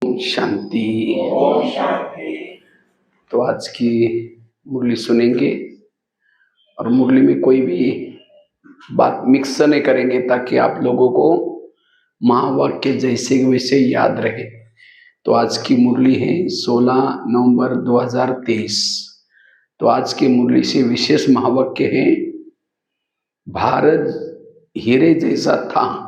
शांति। ओम शांति। तो आज की मुरली सुनेंगे और मुरली में कोई भी बात मिक्स नहीं करेंगे ताकि आप लोगों को महावाक्य जैसे वैसे याद रहे। तो आज की मुरली है 16 नवंबर 2023। तो आज की मुरली से विशेष महावाक्य है, भारत हीरे जैसा था।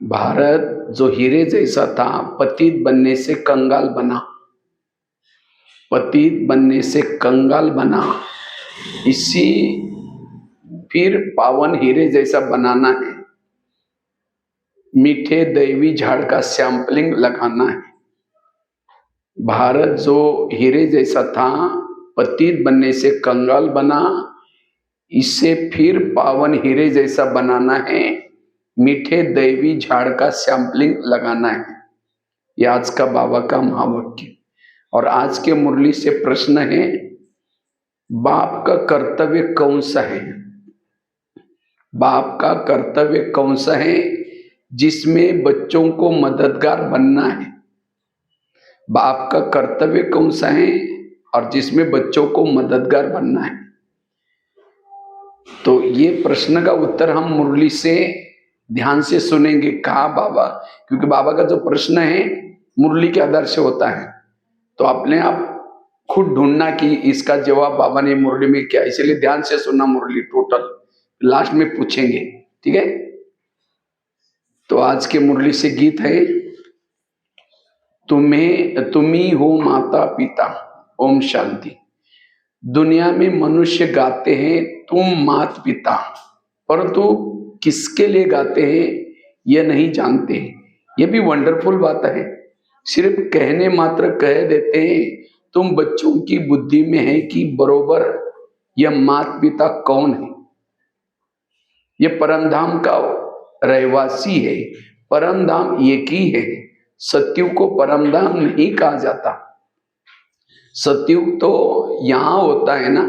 भारत जो हीरे जैसा था, पतित बनने से कंगाल बना। पतित बनने से कंगाल बना, इसी फिर पावन हीरे जैसा बनाना है। मीठे दैवी झाड़ का सैंपलिंग लगाना है। भारत जो हीरे जैसा था, पतित बनने से कंगाल बना, इसे फिर पावन हीरे जैसा बनाना है। मीठे दैवी झाड़ का सैंपलिंग लगाना है। यह आज का बाबा का महावाक्य। और आज के मुरली से प्रश्न है, बाप का कर्तव्य कौन सा है? बाप का कर्तव्य कौन सा है जिसमें बच्चों को मददगार बनना है? बाप का कर्तव्य कौन सा है और जिसमें बच्चों को मददगार बनना है? तो ये प्रश्न का उत्तर हम मुरली से ध्यान से सुनेंगे। कहा बाबा, क्योंकि बाबा का जो प्रश्न है मुरली के आधार से होता है, तो अपने आप खुद ढूंढना कि इसका जवाब बाबा ने मुरली में क्या। इसलिए ध्यान से सुनना मुरली टोटल, लास्ट में पूछेंगे, ठीक है? तो आज के मुरली से गीत है, तुम ही हो माता पिता। ओम शांति। दुनिया में मनुष्य गाते हैं तुम माता पिता, परंतु किसके लिए गाते हैं यह नहीं जानते। यह भी वंडरफुल बात है। सिर्फ कहने मात्र कह देते हैं। तुम बच्चों की बुद्धि में है कि बरोबर यह माता पिता कौन है? यह परमधाम का रहवासी है। परमधाम एक ही है। सत्युग को परमधाम नहीं कहा जाता। सत्युग तो यहां होता है ना,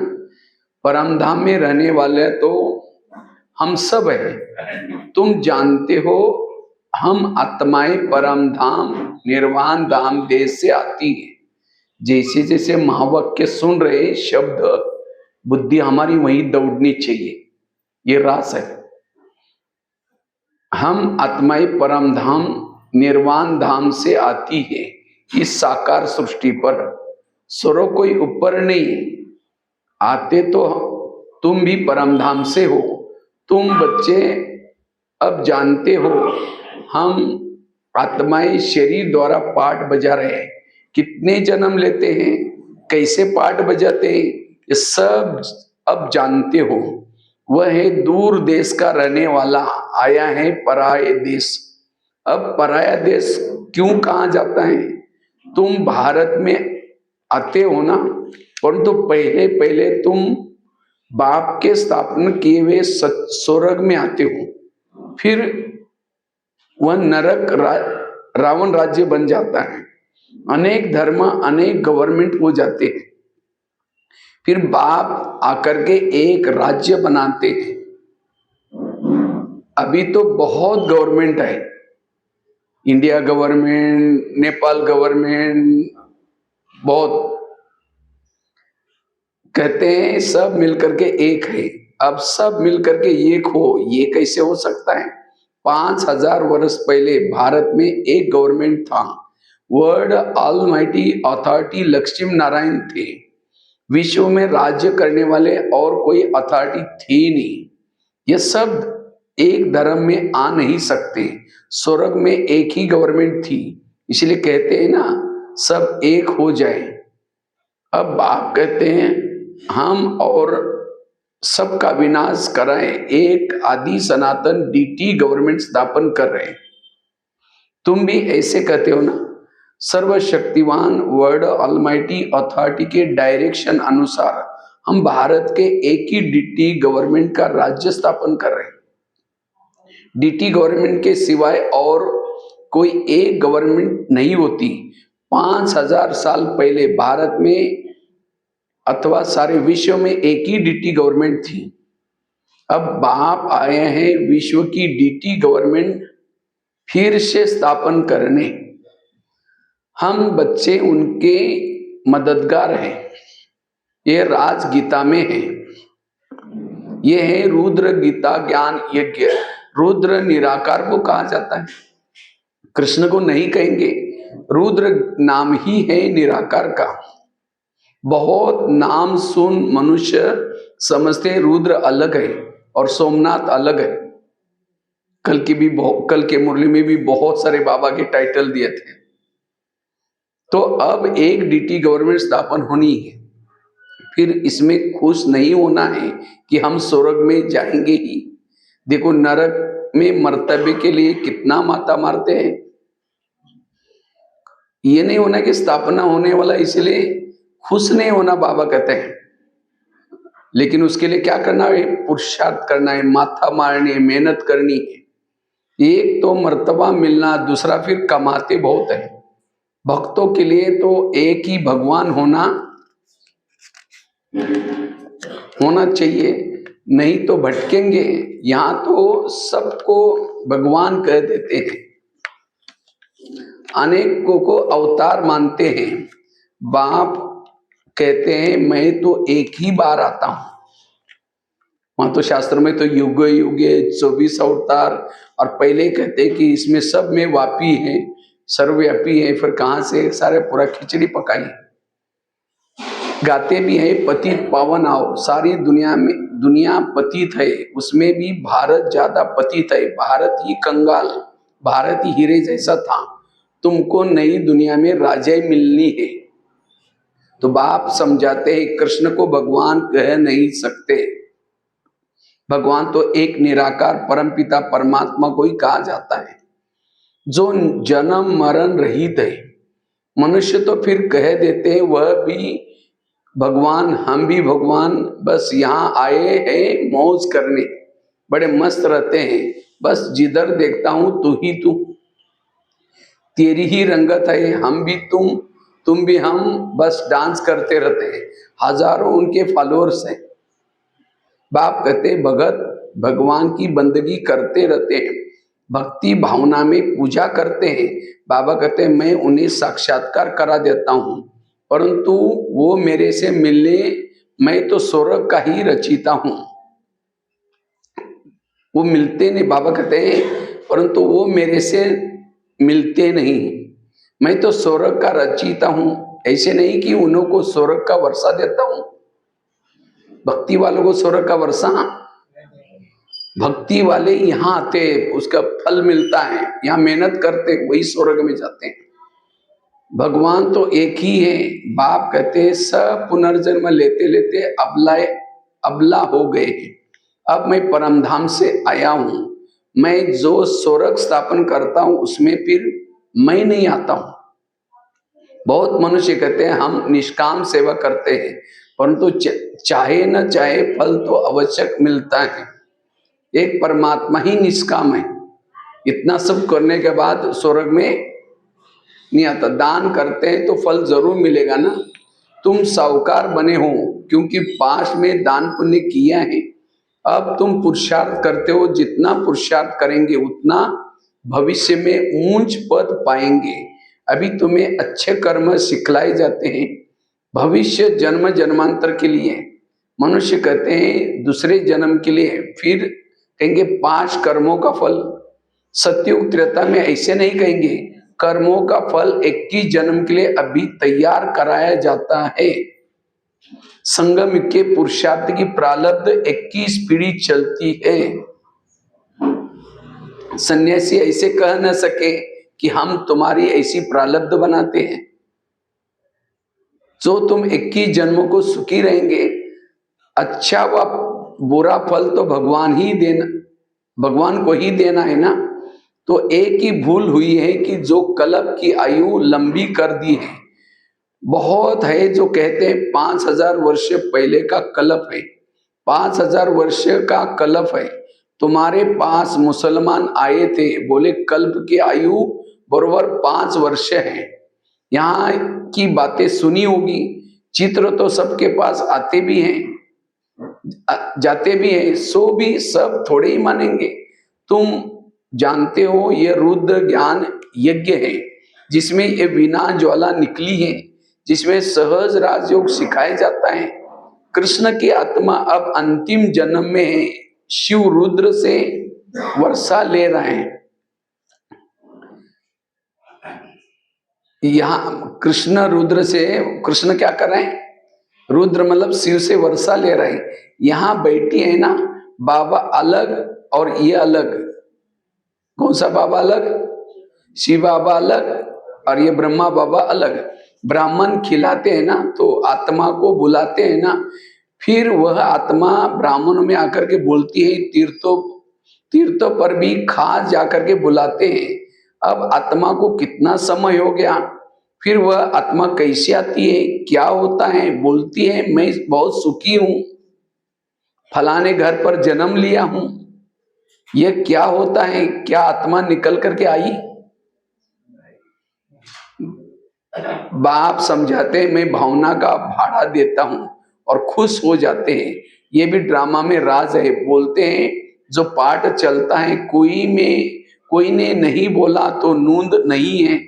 परमधाम में रहने वाले तो हम सब है। तुम जानते हो हम आत्माएं परमधाम निर्वाण धाम देश से आती है। जैसे जैसे महावाक्य सुन रहे शब्द, बुद्धि हमारी वहीं दौड़नी चाहिए। ये रास है। हम आत्माएं परमधाम निर्वाण धाम से आती है इस साकार सृष्टि पर। स्वरों कोई ऊपर नहीं आते, तो तुम भी परमधाम से हो। तुम बच्चे अब जानते हो हम आत्माएं शरीर द्वारा पाठ बजा रहे हैं। कितने जन्म लेते हैं, कैसे पाठ बजाते हैं, ये सब अब जानते हो। वह है दूर देश का रहने वाला, आया है पराये देश। अब पराया देश क्यों कहा जाता है? तुम भारत में आते हो ना, परंतु पहले पहले तुम बाप के स्थापना किए हुए स्वर्ग में आते हो। फिर वह नरक रावण राज्य बन जाता है। अनेक धर्म अनेक गवर्नमेंट हो जाते हैं। फिर बाप आकर के एक राज्य बनाते हैं। अभी तो बहुत गवर्नमेंट है, इंडिया गवर्नमेंट, नेपाल गवर्नमेंट, बहुत कहते हैं सब मिलकर के एक है। अब सब मिलकर के एक हो, ये कैसे हो सकता है? 5000 वर्ष पहले भारत में एक गवर्नमेंट था। World almighty authority Lakshmi Narayan थे। विश्व में राज्य करने वाले और कोई अथॉरिटी थी नहीं। ये सब एक धर्म में आ नहीं सकते। स्वर्ग में एक ही गवर्नमेंट थी, इसलिए कहते हैं ना सब एक हो जाए। अब बाप कहते हैं हम और सबका विनाश कराएं, एक आदि सनातन डीटी गवर्नमेंट स्थापन कर रहे हैं। तुम भी ऐसे कहते हो ना। सर्वशक्तिवान वर्ल्ड ऑलमाइटी अथॉरिटी के डायरेक्शन अनुसार हम भारत के एक ही डीटी गवर्नमेंट का राज्य स्थापन कर रहे हैं। डीटी गवर्नमेंट के सिवाय और कोई एक गवर्नमेंट नहीं होती। 5000 साल पहले भारत में अथवा सारे विश्व में एक ही डीटी गवर्नमेंट थी। अब बाप आए हैं विश्व की डीटी गवर्नमेंट फिर से स्थापन करने। हम बच्चे उनके मददगार हैं। ये राज गीता में है। ये है रुद्र गीता ज्ञान यज्ञ। रुद्र निराकार को कहा जाता है, कृष्ण को नहीं कहेंगे। रुद्र नाम ही है निराकार का। बहुत नाम सुन मनुष्य समझते रुद्र अलग है और सोमनाथ अलग है। कल के मुरली में भी बहुत सारे बाबा के टाइटल दिए थे। तो अब एक डीटी गवर्नमेंट स्थापन होनी है। फिर इसमें खुश नहीं होना है कि हम स्वर्ग में जाएंगे ही। देखो नरक में मर्तबे के लिए कितना माता मारते हैं। ये नहीं होना कि स्थापना होने वाला इसलिए खुश नहीं होना, बाबा कहते हैं। लेकिन उसके लिए क्या करना है? पुरुषार्थ करना है, माथा मारनी है, मेहनत करनी है। एक तो मर्तबा मिलना, दूसरा फिर कमाते बहुत है। भक्तों के लिए तो एक ही भगवान होना चाहिए, नहीं तो भटकेंगे। यहां तो सबको भगवान कह देते हैं, अनेकों को अवतार मानते हैं। बाप कहते हैं मैं तो एक ही बार आता हूं। वहां तो शास्त्र में तो युग युग 24 अवतार, और पहले कहते हैं कि इसमें सब में व्यापी है, सर्वव्यापी है। फिर कहां से सारे पूरा खिचड़ी पकाई। गाते भी है पतित पावन आओ। सारी दुनिया पतित है, उसमें भी भारत ज्यादा पतित है। भारत ही कंगाल, भारत ही हीरे जैसा था। तुमको नई दुनिया में राजाई मिलनी है। तो बाप समझाते हैं कृष्ण को भगवान कह नहीं सकते। भगवान तो एक निराकार परमपिता परमात्मा को ही कहा जाता है, जो जन्म मरण रहित है। मनुष्य तो फिर कह देते हैं वह भी भगवान, हम भी भगवान, बस यहाँ आए हैं मौज करने, बड़े मस्त रहते हैं। बस जिधर देखता हूं तू ही तू, तेरी ही रंगत है, हम भी तुम भी हम, बस डांस करते रहते हैं। हजारों उनके फॉलोअर्स हैं। बाप कहते भगत भगवान की बंदगी करते रहते हैं, भक्ति भावना में पूजा करते हैं। बाबा कहते हैं मैं उन्हें साक्षात्कार करा देता हूं, परंतु वो मेरे से मिलने, मैं तो स्वर्ग का ही रचिता हूं। वो मिलते नहीं, बाबा कहते हैं, परंतु वो मेरे से मिलते नहीं। मैं तो स्वर्ग का रचिता हूं। ऐसे नहीं कि उन्हों को स्वर्ग का वर्षा देता हूं। भक्ति वालों को स्वर्ग का वर्षा, भक्ति वाले यहाँ आते, उसका फल मिलता है। यहाँ मेहनत करते वही स्वर्ग में जाते हैं। भगवान तो एक ही है। बाप कहते हैं सब पुनर्जन्म लेते लेते अबला हो गए हैं। अब मैं परमधाम से आया हूं। मैं जो स्वर्ग स्थापन करता हूं उसमें फिर मैं नहीं आता हूं। बहुत मनुष्य कहते हैं हम निष्काम सेवा करते हैं, परंतु चाहे न चाहे फल तो आवश्यक मिलता है। एक परमात्मा ही निष्काम है। इतना सब करने के बाद स्वर्ग में नहीं आता। दान करते हैं तो फल जरूर मिलेगा ना। तुम साहूकार बने हो क्योंकि पास में दान पुण्य किया है। अब तुम पुरुषार्थ करते हो, जितना पुरुषार्थ करेंगे उतना भविष्य में ऊंच पद पाएंगे। अभी तुम्हें अच्छे कर्म सिखलाए जाते हैं भविष्य जन्म जन्मांतर के लिए। मनुष्य कहते हैं दूसरे जन्म के लिए, फिर कहेंगे 5 कर्मों का फल। सत्युग त्रेता में ऐसे नहीं कहेंगे, कर्मों का फल 21 जन्म के लिए अभी तैयार कराया जाता है। संगम के पुरुषार्थ की प्रारब्ध 21 पीढ़ी चलती है। सन्यासी ऐसे कह न सके कि हम तुम्हारी ऐसी प्रारब्ध बनाते हैं। जो तुम 21 जन्मों को सुखी रहेंगे, अच्छा व बुरा फल तो भगवान को ही देना है ना। तो एक ही भूल हुई है कि जो कल्प की आयु लंबी कर दी है। बहुत है जो कहते हैं 5000 वर्ष पहले का कल्प है, 5000 वर्ष का कल्प है। तुम्हारे पास मुसलमान आए थे, बोले कल्प की आयु बरोबर 5 वर्ष है। यहाँ की बातें सुनी होगी। चित्र तो सबके पास आते भी हैं जाते भी हैं, सो भी सब थोड़े ही मानेंगे। तुम जानते हो ये रुद्र ज्ञान यज्ञ है। जिसमें ये वीणा ज्वाला निकली है, जिसमें सहज राजयोग सिखाया जाता है। कृष्ण की आत्मा अब अंतिम जन्म में शिव रुद्र से वर्षा ले रहे हैं। यहाँ कृष्ण रुद्र से, कृष्ण क्या कर रहे हैं? रुद्र मतलब शिव से वर्षा ले रहे हैं। यहाँ बैठी है ना बाबा अलग और ये अलग। कौन सा बाबा अलग? शिव बाबा अलग और ये ब्रह्मा बाबा अलग। ब्राह्मण खिलाते हैं ना तो आत्मा को बुलाते हैं ना, फिर वह आत्मा ब्राह्मणों में आकर के बोलती है, तीर्थों पर भी खास जाकर के बुलाते हैं। अब आत्मा को कितना समय हो गया, फिर वह आत्मा कैसे आती है, क्या होता है, बोलती है मैं बहुत सुखी हूं, फलाने घर पर जन्म लिया हूं। यह क्या होता है? क्या आत्मा निकल करके आई? बाप समझाते हैं मैं भावना का भाड़ा देता हूं और खुश हो जाते हैं। ये भी ड्रामा में राज है। बोलते हैं जो पाठ चलता है, कोई ने नहीं बोला तो नूंद नहीं है।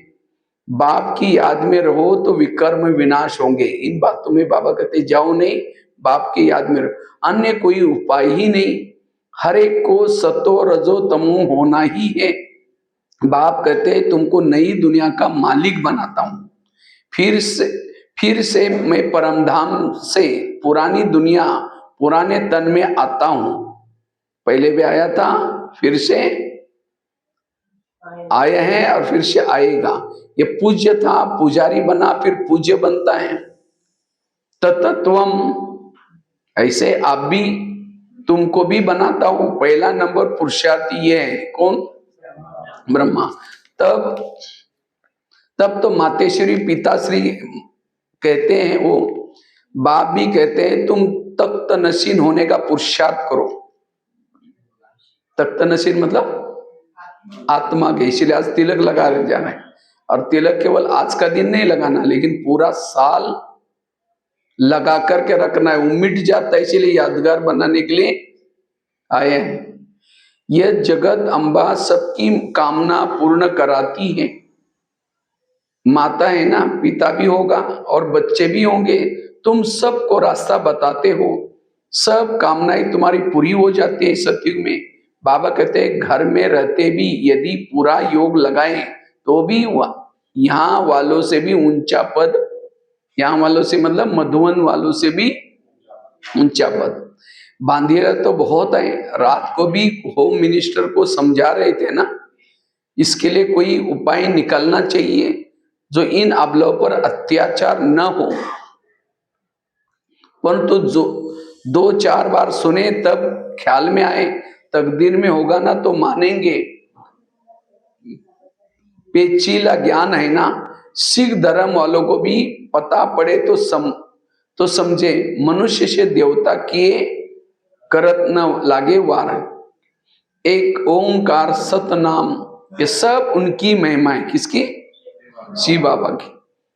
बाप की याद में रहो तो विकर्म विनाश होंगे। इन बातों में बाबा कहते जाओ नहीं, बाप की याद में रहो, अन्य कोई उपाय ही नहीं। हर एक को सतो रजो तमो होना ही है। बाप कहते तुमको नई दुनिया का मालिक बनाता हूं। फिर से मैं परमधाम से पुरानी दुनिया पुराने तन में आता हूं। पहले भी आया था, फिर से आया है और फिर से आएगा। ये पूज्य था, पुजारी बना, फिर पूज्य बनता है। तत्त्वम ऐसे आप भी, तुमको भी बनाता हूं। पहला नंबर पुरुषार्थी ये है, कौन? ब्रह्मा। तब तो मातेश्वरी पिताश्री कहते हैं, वो बाप भी कहते हैं तुम तख्त नशीन होने का पुरुषार्थ करो। तख्त नशीन मतलब आत्मा के, इसलिए आज तिलक लगा जाना है। और तिलक केवल आज का दिन नहीं लगाना, लेकिन पूरा साल लगा करके रखना है। वो मिट जाता है, इसीलिए यादगार बनाने के लिए आए हैं। यह जगत अम्बा सबकी कामना पूर्ण कराती है। माता है ना, पिता भी होगा और बच्चे भी होंगे। तुम सबको रास्ता बताते हो, सब कामनाएं तुम्हारी पूरी हो जाती है सतयुग में। बाबा कहते हैं घर में रहते भी यदि पूरा योग लगाएं तो भी यहाँ वालों से भी ऊंचा पद, यहाँ वालों से मतलब मधुवन वालों से भी ऊंचा पद। बांधिया तो बहुत है। रात को भी होम मिनिस्टर को समझा रहे थे ना, इसके लिए कोई उपाय निकलना चाहिए जो इन अबलों पर अत्याचार न हो। परंतु जो 2-4 बार सुने तब ख्याल में आए, तकदीर में होगा ना तो मानेंगे। पेचीला ज्ञान है ना, सिख धर्म वालों को भी पता पड़े तो समझे। मनुष्य से देवता किए करत न लागे वार। एक ओंकार सतनाम, ये सब उनकी महिमा है। किसकी? शिव बाबा की।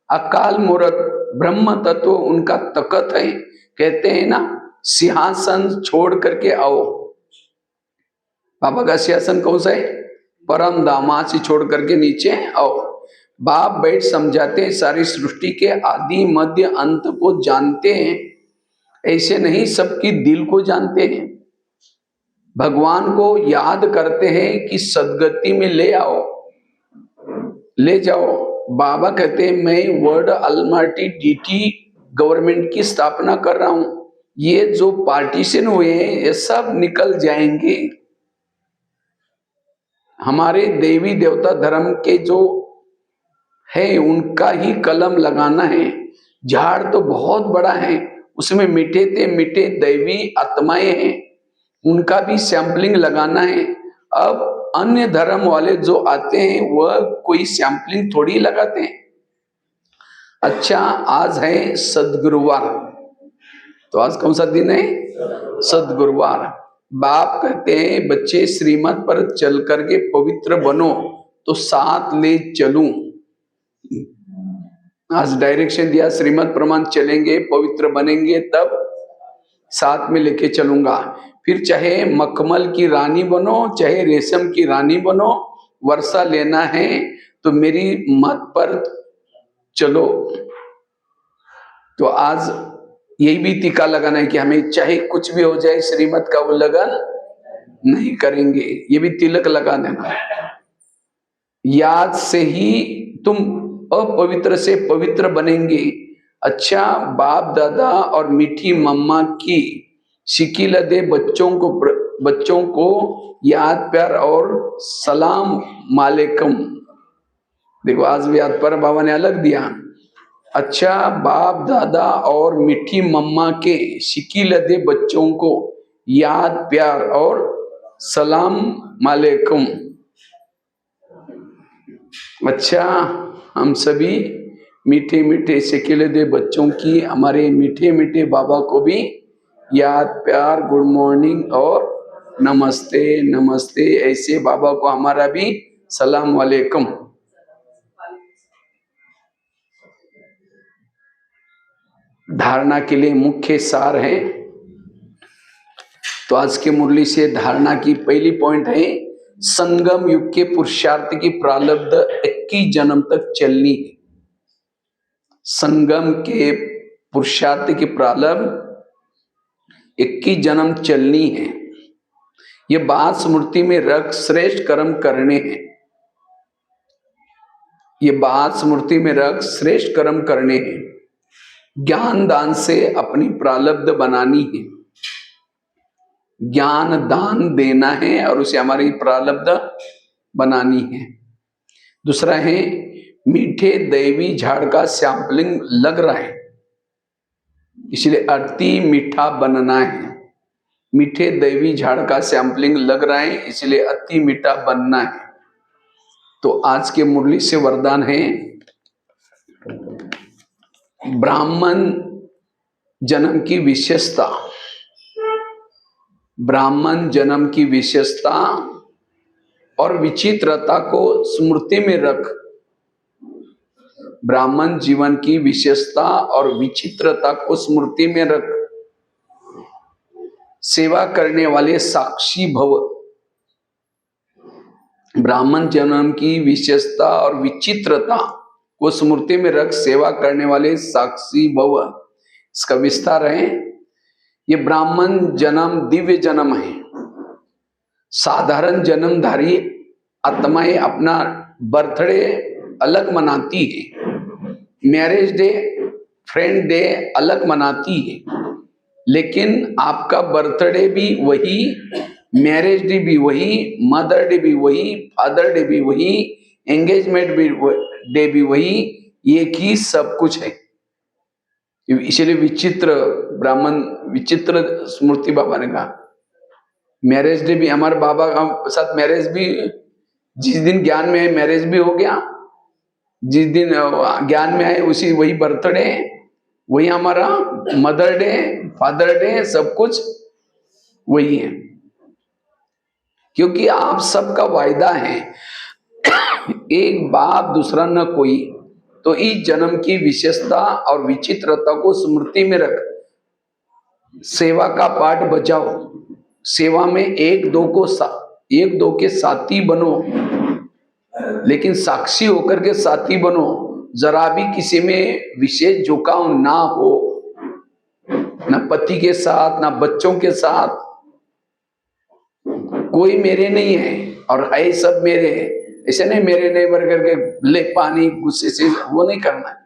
अकाल मूर्त ब्रह्म तत्व उनका तकत है। कहते हैं ना सिंहासन छोड़ करके आओ। बाबा का सिंहासन कौन सा है? परम दामा से छोड़ करके नीचे आओ। बाप बैठ समझाते हैं, सारी सृष्टि के आदि मध्य अंत को जानते हैं। ऐसे नहीं सबकी दिल को जानते हैं। भगवान को याद करते हैं कि सदगति में ले आओ, ले जाओ। बाबा कहते हैं मैं वर्ल्ड अलमार्टी डीटी गवर्नमेंट की स्थापना कर रहा हूं। ये जो पार्टीशन हुए हैं ये सब निकल जाएंगे। हमारे देवी देवता धर्म के जो है उनका ही कलम लगाना है। झाड़ तो बहुत बड़ा है, उसमें मिटे दैवी आत्माएं हैं, उनका भी सैंपलिंग लगाना है। अब अन्य धर्म वाले जो आते हैं वह कोई सैंपलिंग थोड़ी लगाते हैं। अच्छा, आज है सदगुरुवार, तो आज कौन सा दिन है? सदगुरुवार। बाप कहते हैं बच्चे श्रीमत पर चल करके पवित्र बनो तो साथ ले चलूं। आज डायरेक्शन दिया, श्रीमत प्रमाण चलेंगे, पवित्र बनेंगे, तब साथ में लेके चलूंगा। फिर चाहे मखमल की रानी बनो, चाहे रेशम की रानी बनो, वर्षा लेना है तो मेरी मत पर चलो। तो आज यही भी टीका लगाना है कि हमें चाहे कुछ भी हो जाए श्रीमत का उल्लंघन नहीं करेंगे, ये भी तिलक लगा देना। याद से ही तुम अपवित्र से पवित्र बनेंगे। अच्छा बाप दादा और मीठी मम्मा की शिकिल दे बच्चों को याद प्यार और सलाम मालेकुम। देखो आज भी याद पर बाबा ने अलग दिया। अच्छा बाप दादा और मीठी मम्मा के शिकिल दे बच्चों को याद प्यार और सलाम मालेकुम। अच्छा हम सभी मीठे मीठे शिकिल दे बच्चों की हमारे मीठे मीठे बाबा को भी याद प्यार गुड मॉर्निंग और नमस्ते नमस्ते, ऐसे बाबा को हमारा भी सलाम वालेकुम। धारणा के लिए मुख्य सार है। तो आज के मुरली से धारणा की पहली पॉइंट है, संगम युग के पुरुषार्थ की प्रारब्ध 21 जन्म तक चलनी है। संगम के पुरुषार्थ की प्रारब्ध 21 जन्म चलनी है। ये बात स्मृति में रख श्रेष्ठ कर्म करने हैं। ये बात स्मृति में रख श्रेष्ठ कर्म करने हैं। ज्ञान दान से अपनी प्रारब्ध बनानी है। ज्ञान दान देना है और उसे हमारी प्रारब्ध बनानी है। दूसरा है, मीठे दैवी झाड़ का सैंपलिंग लग रहा है, इसलिए अति मीठा बनना है। मीठे दैवी झाड़ का सैंपलिंग लग रहा है, इसलिए अति मीठा बनना है। तो आज के मुरली से वरदान है, ब्राह्मण जन्म की विशेषता। ब्राह्मण जन्म की विशेषता और विचित्रता को स्मृति में रख। ब्राह्मण जीवन की विशेषता और विचित्रता को स्मृति में रख। सेवा करने वाले साक्षी भव। ब्राह्मण जन्म की विशेषता और विचित्रता को स्मृति में रख, सेवा करने वाले साक्षी भव। इसका विस्तार है, ये ब्राह्मण जन्म दिव्य जन्म है। साधारण जन्मधारी आत्माएं अपना बर्थडे अलग मनाती है, मैरिज डे फ्रेंड डे अलग मनाती है, लेकिन आपका बर्थडे भी वही, मैरिज डे भी वही, मदर डे भी वही, फादर डे भी वही, एंगेजमेंट डे भी वही, एक ही सब कुछ है। इसलिए विचित्र ब्राह्मण, विचित्र स्मृति बाबा ने कहा। मैरिज डे भी हमारे बाबा का साथ मैरिज भी, जिस दिन ज्ञान में आए मैरिज भी हो गया, जिस दिन ज्ञान में आए उसी वही बर्थडे, वही हमारा मदर डे, फादर डे, सब कुछ वही है। क्योंकि आप सबका वायदा है, एक बाप दूसरा न कोई। तो इस जन्म की विशेषता और विचित्रता को स्मृति में रख, सेवा का पाठ बजाओ। सेवा में एक दो के साथी बनो, लेकिन साक्षी होकर के साथी बनो। जरा भी किसी में विशेष झुकाव ना हो, ना पति के साथ ना बच्चों के साथ। कोई मेरे नहीं है और है सब मेरे है, ऐसे नहीं मेरे नहीं भर करके ले पानी गुस्से से, वो नहीं करना है।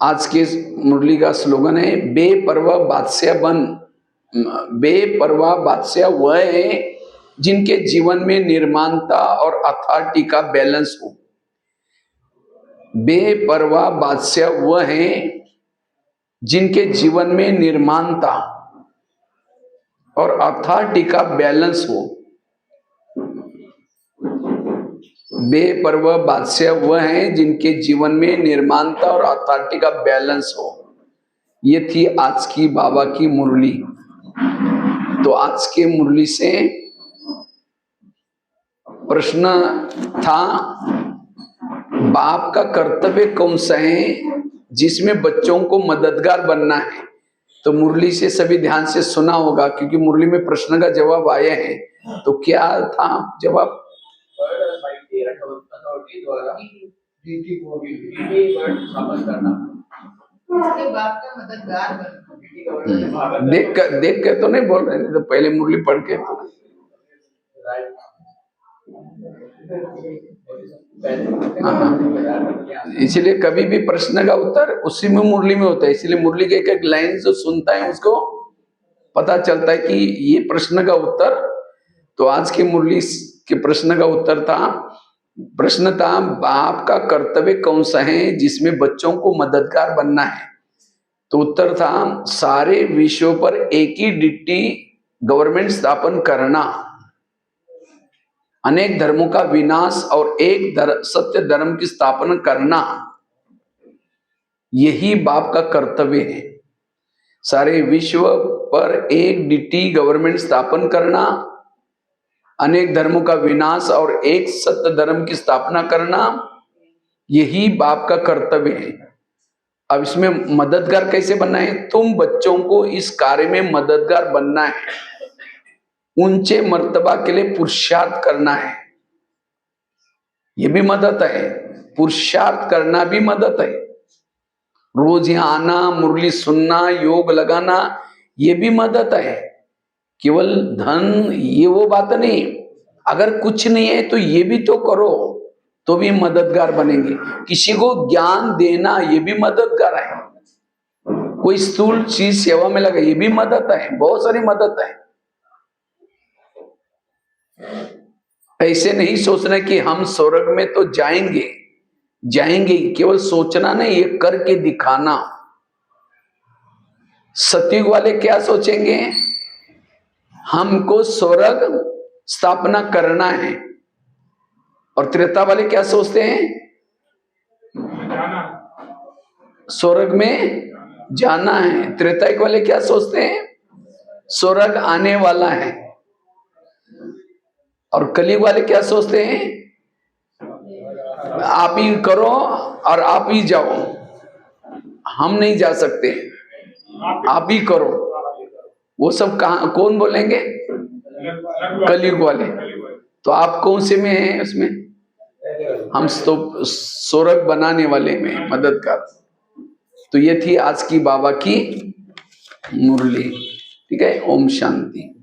आज के मुरली का स्लोगन है, बेपरवाह बादशाह बन। बेपरवाह बादशाह वह है जिनके जीवन में निर्माणता और अथॉरिटी का बैलेंस हो। बेपरवाह बादशाह वह है जिनके जीवन में निर्माणता और अथॉरिटी का बैलेंस हो। बेपरवाह बादशाह वह हैं जिनके जीवन में निर्माणता और अथॉरिटी का बैलेंस हो। ये थी आज की बाबा की मुरली। तो आज के मुरली से प्रश्न था, बाप का कर्तव्य कौन सा है जिसमें बच्चों को मददगार बनना है। तो मुरली से सभी ध्यान से सुना होगा, क्योंकि मुरली में प्रश्न का जवाब आया है। तो क्या था जवाब? अथॉरिटी द्वारा डीटी वर्ड स्थापन करना, इसके बाद का मददगार बनना। देख के तो नहीं बोल रहे, नहीं तो पहले मुरली पढ़ के तो। इसलिए कभी भी प्रश्न का उत्तर उसी में मुरली में होता है, इसलिए मुरली के एक एक लाइन जो सुनता है उसको पता चलता है कि ये प्रश्न का उत्तर। तो आज की मुरली के प्रश्न का उत्तर था, प्रश्न था बाप का कर्तव्य कौन सा है जिसमें बच्चों को मददगार बनना है। तो उत्तर था सारे विषयों पर एक ही डिट्टी गवर्नमेंट स्थापन करना, अनेक धर्मों का विनाश और एक सत्य धर्म की स्थापना करना, यही बाप का कर्तव्य है। सारे विश्व पर एक डिट्टी गवर्नमेंट स्थापन करना, अनेक धर्मों का विनाश और एक सत्य धर्म की स्थापना करना, यही बाप का कर्तव्य है। अब इसमें मददगार कैसे बनना है? तुम बच्चों को इस कार्य में मददगार बनना है, ऊंचे मर्तबा के लिए पुरुषार्थ करना है। ये भी मदद है, पुरुषार्थ करना भी मदद है। रोज यहाँ आना, मुरली सुनना, योग लगाना, ये भी मदद है। केवल धन ये वो बात नहीं, अगर कुछ नहीं है तो ये भी तो करो, तो भी मददगार बनेंगे। किसी को ज्ञान देना ये भी मददगार है। कोई स्थूल चीज सेवा में लगा, ये भी मदद है। बहुत सारी मदद है। ऐसे नहीं सोचना कि हम स्वर्ग में तो जाएंगे, केवल सोचना नहीं, ये करके दिखाना। सतयुग वाले क्या सोचेंगे? हमको स्वर्ग स्थापना करना है। और त्रेता वाले क्या सोचते हैं? स्वर्ग में जाना है। त्रेतायुग वाले क्या सोचते हैं? स्वर्ग आने वाला है। और कलयुग वाले क्या सोचते हैं? आप ही करो और आप ही जाओ, हम नहीं जा सकते, आप ही करो। वो सब कहां कौन बोलेंगे? कलयुग वाले। तो आप कौन से में हैं उसमें? हम तो स्वर्ग बनाने वाले में मददगार। तो ये थी आज की बाबा की मुरली। ठीक है, ओम शांति।